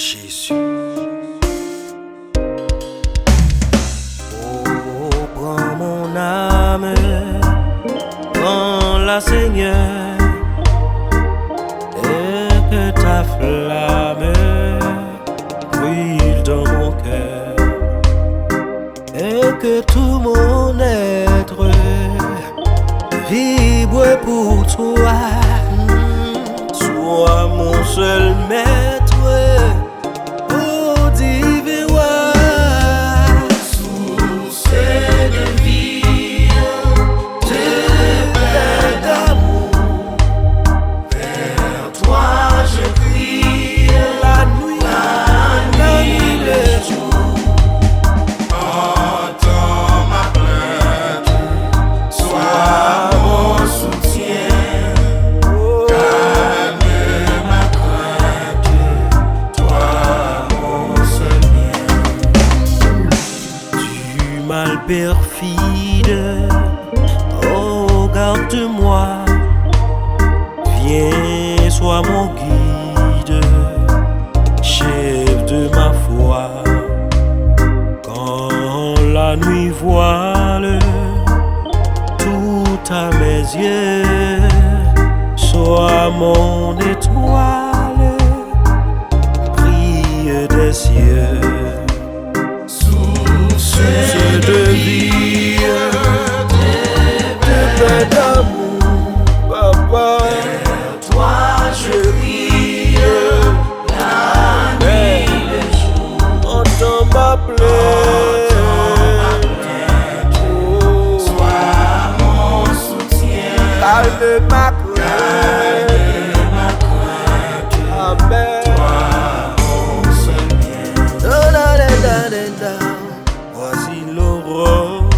Jésus. Oh, prends mon âme, prends-la Seigneur, et que ta flamme brûle dans mon cœur, et que tout mon être vibre pour toi. Sois mon seul maître. Oh divin roi, source de vie, de paix, d'amour, vers toi je crie, la nuit, le jour. Entends ma plainte, sois mon soutien. Mal perfide, oh garde-moi, viens, sois mon guide, chef de ma foi. Quand la nuit voile tout à mes yeux, sois mon étoile, brille des cieux. Source de vie, de paix, d'amour, papa, vers toi je crie, la nuit, le jour. Entends ma plainte, oh, sois mon soutien. calme ma crainte, amen. Toi mon seul bien. Voici l'aurore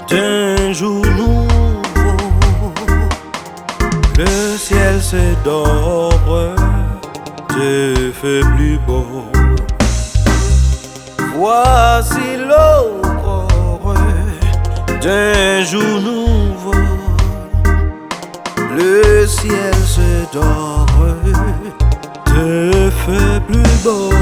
d'un jour nouveau, le ciel se dore, te fait plus beau. Voici l'aurore d'un jour nouveau, le ciel se dore, te fait plus beau.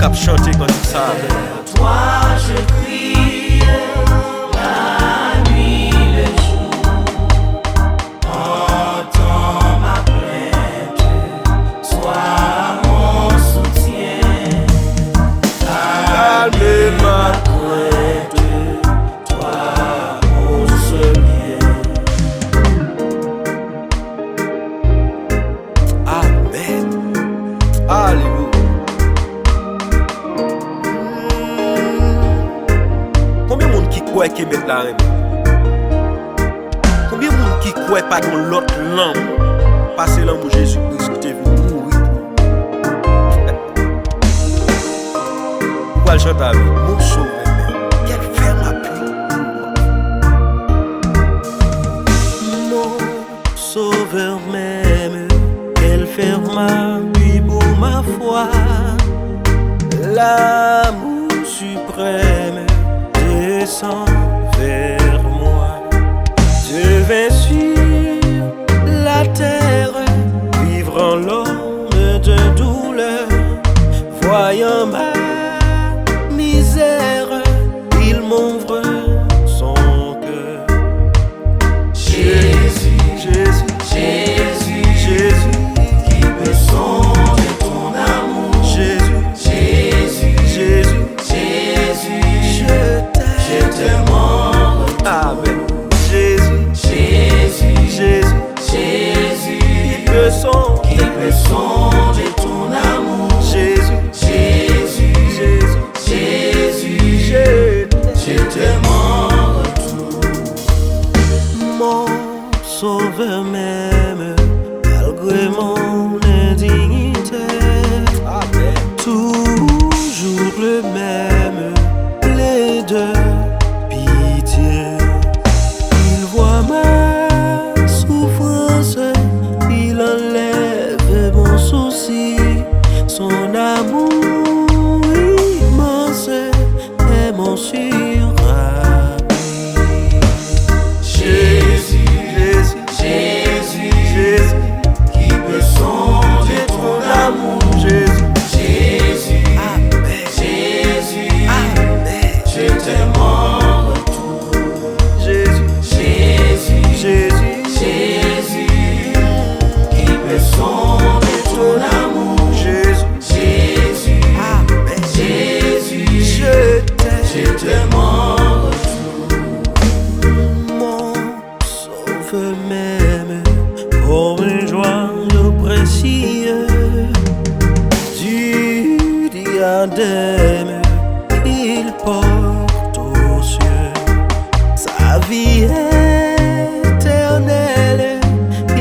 Cap chanter quand il savait. Toi je crie, la nuit, le jour. Entends ma plainte, sois mon soutien. Calme ma crainte, toi mon seul bien. Amen. Alléluia. Combien de monde qui croit qu'il met la reine? Combien de monde qui croit pas dans l'autre langue? Passer l'amour Jésus-Christ qui est venu mourir. Pourquoi le chanter avec mon sauveur? Qu'elle fait ma pluie. Mon sauveur m'aime, qu'elle ferme ma pluie pour ma foi. L'amour suprême descend vers moi. Je vais sur la terre, vivre en l'homme de douleur. Voyant ma misère, il m'ouvre son cœur. Jésus, Jésus, Jésus, Jésus, qui peut sonder ton amour. Jésus, Jésus, Jésus, Jésus, je t'aime. je te demande. Amen. Jésus, Jésus, mon sauveur même, malgré mon indignité. Amen. Toujours le même, plein de pitié. Il voit ma souffrance, il enlève mon souci. Son amour immense est mon surabri. Jésus, Jésus, Jésus, qui peut sonder ton amour. Jésus, Amen. Jésus, Amen. je t'aime en retour. Jésus, Jésus, Jésus, Jésus, qui peut sonder ton amour. Jésus, Jésus, Amen. Jésus, Je je t'aime en retour. mon sauveur même, comme un joyau précieux du diadème qu'il porte aux cieux. Sa vie éternelle,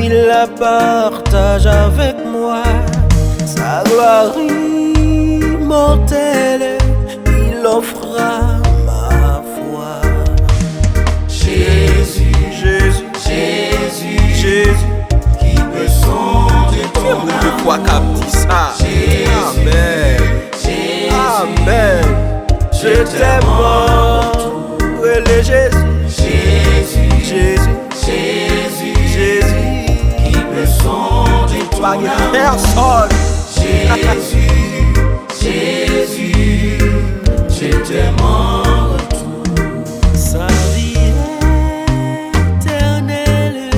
il la partage avec moi. Sa gloire immortelle, il offra ma foi. Jésus, Jésus, Jésus, Jésus, qui peut sonder ton amour. Jésus, Amen, Jésus, Amen. Je t'aime, relais Jésus, Jésus, Jésus, Jésus, Jésus, qui peut sonder ton pas amour. personne. Jésus, Jésus, je t'aime en retour. Sa vie éternelle,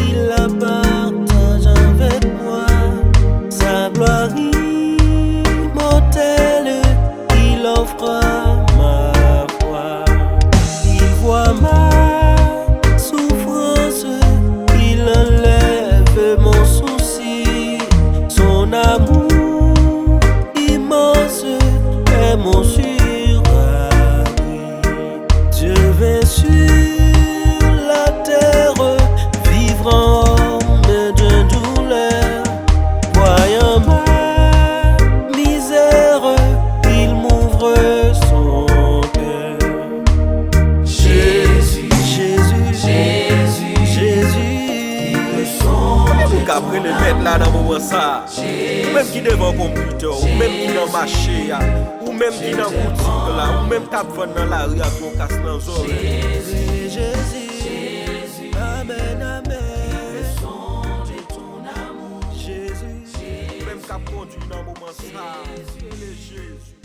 il la partage avec moi. Sa gloire immortelle, il offre à ma foi. Il voit ma souffrance, il enlève mon souci. Son amour immense est mon surabri. Dieu vint sur la terre, vivre en homme de douleur. Voyant ma misère, il m'ouvre son cœur. Jésus, Jésus, Jésus, Jésus, le sonder ton Après le mettre là dans le moment ça, ou même qui devant le computer, ou même qui dans le marché, ou même qui dans la boutique là, ou même qui vend dans la rue à ton casse dans les oreilles. Jésus, Amen, Amen. Jésus, même qui conduit dans le moment ça, c'est le Jésus.